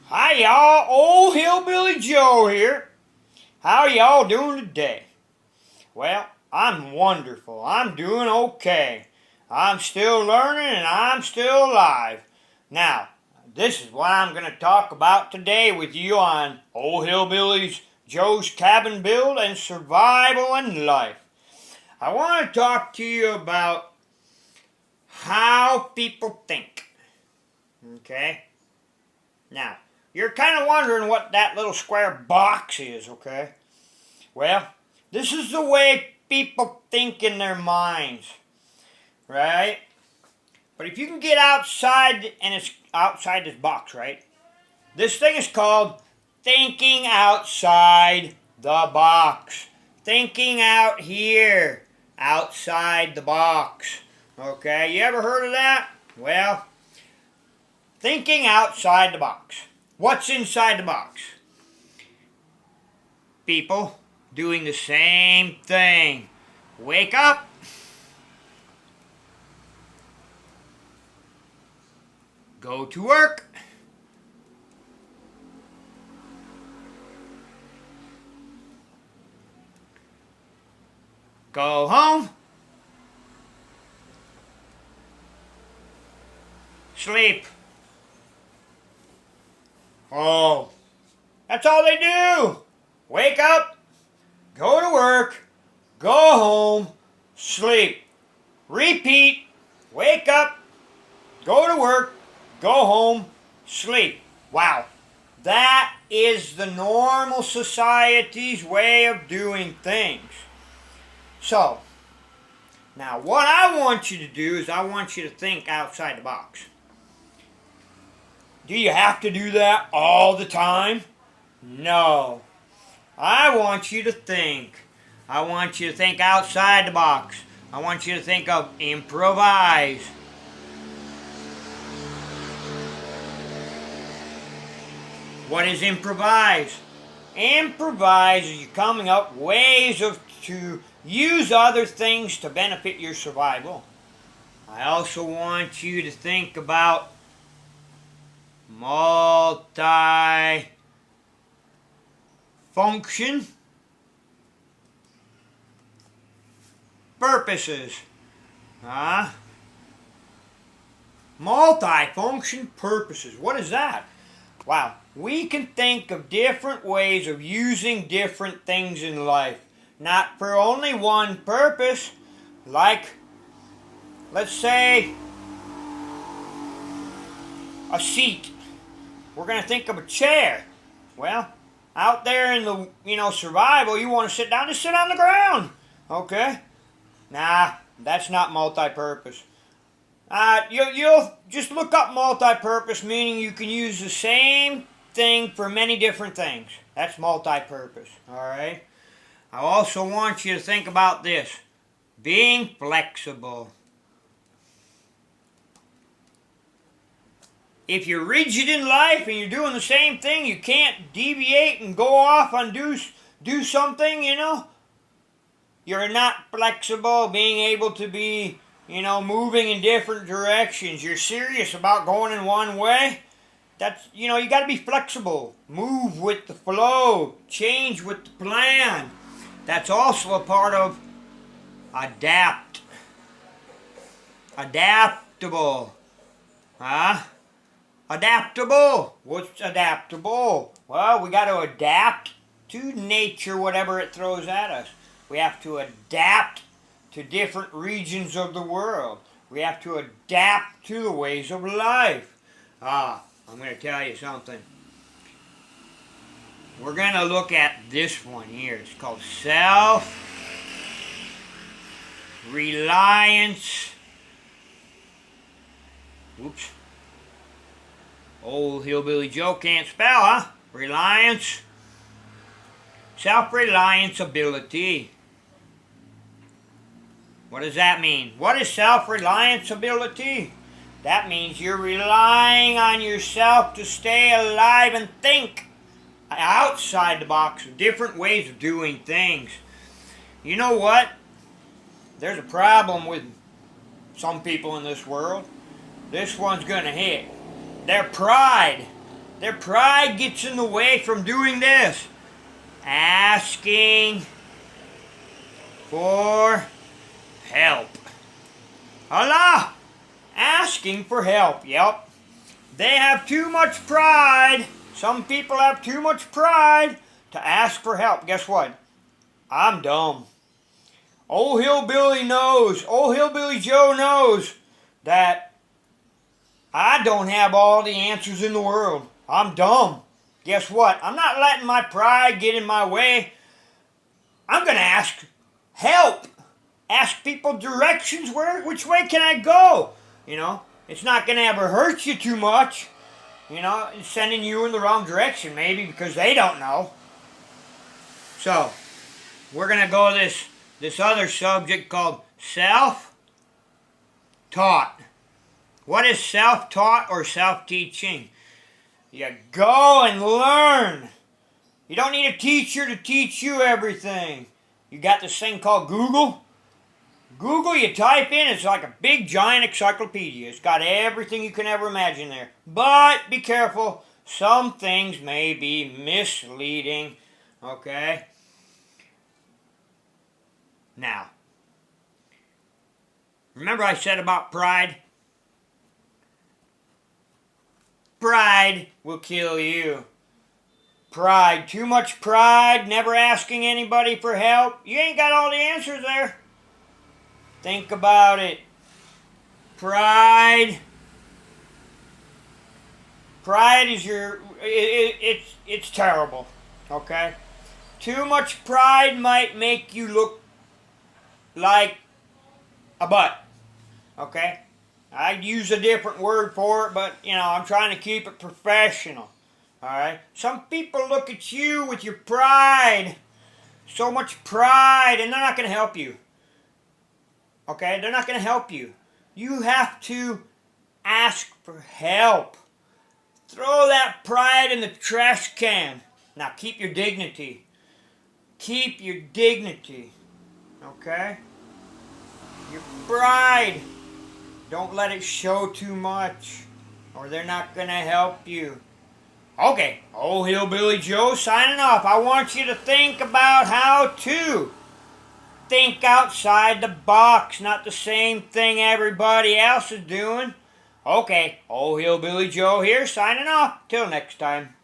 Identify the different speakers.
Speaker 1: Hi y'all, old Hillbilly Joe here. How y'all doing today? Well, I'm wonderful. I'm doing okay. I'm still learning and I'm still alive. Now, this is what I'm going to talk about today with you on Old Hillbilly's Joe's Cabin Build and Survival and Life. I want to talk to you about how people think. Okay? Now, you're kind of wondering what that little square box is, okay? Well, this is the way people think in their minds, right? But if you can get outside, and it's outside this box, right? This thing is called thinking outside the box. Thinking out here, outside the box. Okay, you ever heard of that? Well, thinking outside the box. What's inside the box? People doing the same thing. Wake up. Go to work. Go home. Sleep. Oh, that's all they do. Wake up, go to work, go home, sleep. Repeat. Wake up, go to work, go home, sleep. Wow. That is the normal society's way of doing things. So, now what I want you to do is I want you to think outside the box. Do you have to do that all the time? No. I want you to think. I want you to think outside the box. I want you to think of improvise. What is improvise? Improvise is you coming up ways to use other things to benefit your survival. I also want you to think about multi-function purposes. Multi-function purposes. What is that? Wow. We can think of different ways of using different things in life. Not for only one purpose. Like, let's say, a seat. We're going to think of a chair. Well, out there in the, survival, you want to sit down, just sit on the ground. Okay? Nah, that's not multi-purpose. You'll just look up multi-purpose, meaning you can use the same thing for many different things. That's multi-purpose. Alright? I also want you to think about this. Being flexible. If you're rigid in life and you're doing the same thing, you can't deviate and go off and do something, You're not flexible, being able to be, moving in different directions. You're serious about going in one way. That's, you got to be flexible. Move with the flow. Change with the plan. That's also a part of adapt. Adaptable. Adaptable. What's adaptable? Well, we got to adapt to nature, whatever it throws at us. We have to adapt to different regions of the world. We have to adapt to the ways of life. I'm going to tell you something. We're going to look at this one here. It's called Selfreliance. Oops. Old Hillbilly Joe can't spell, huh? Reliance. Self-reliance ability. What does that mean? What is self-reliance ability? That means you're relying on yourself to stay alive and think outside the box of different ways of doing things. You know what? There's a problem with some people in this world. This one's going to hit. Their pride. Their pride gets in the way from doing this. Asking for help. Allah! Asking for help, yep. They have too much pride. Some people have too much pride to ask for help. Guess what? I'm dumb. Old Hillbilly knows, old Hillbilly Joe knows that I don't have all the answers in the world. I'm dumb. Guess what? I'm not letting my pride get in my way. I'm going to ask help. Ask people directions. Which way can I go? You know, it's not going to ever hurt you too much. You know, it's sending you in the wrong direction maybe because they don't know. So, we're going to go to this other subject called self-taught. What is self-taught or self-teaching? You go and learn. You don't need a teacher to teach you everything. You got this thing called Google. Google, you type in, it's like a big giant encyclopedia. It's got everything you can ever imagine there. But be careful, some things may be misleading. Okay? Now, remember I said about pride? Pride will kill you. Pride, too much pride, never asking anybody for help. You ain't got all the answers there. Think about it. Pride is it's terrible, okay? Too much pride might make you look like a butt, okay? I'd use a different word for it, but, you know, I'm trying to keep it professional, all right? Some people look at you with your pride, so much pride, and they're not going to help you, okay? They're not going to help you. You have to ask for help. Throw that pride in the trash can. Now, keep your dignity. Keep your dignity, okay? Your pride. Don't let it show too much, or they're not going to help you. Okay, old Hillbilly Joe signing off. I want you to think about how to think outside the box, not the same thing everybody else is doing. Okay, old Hillbilly Joe here signing off. Till next time.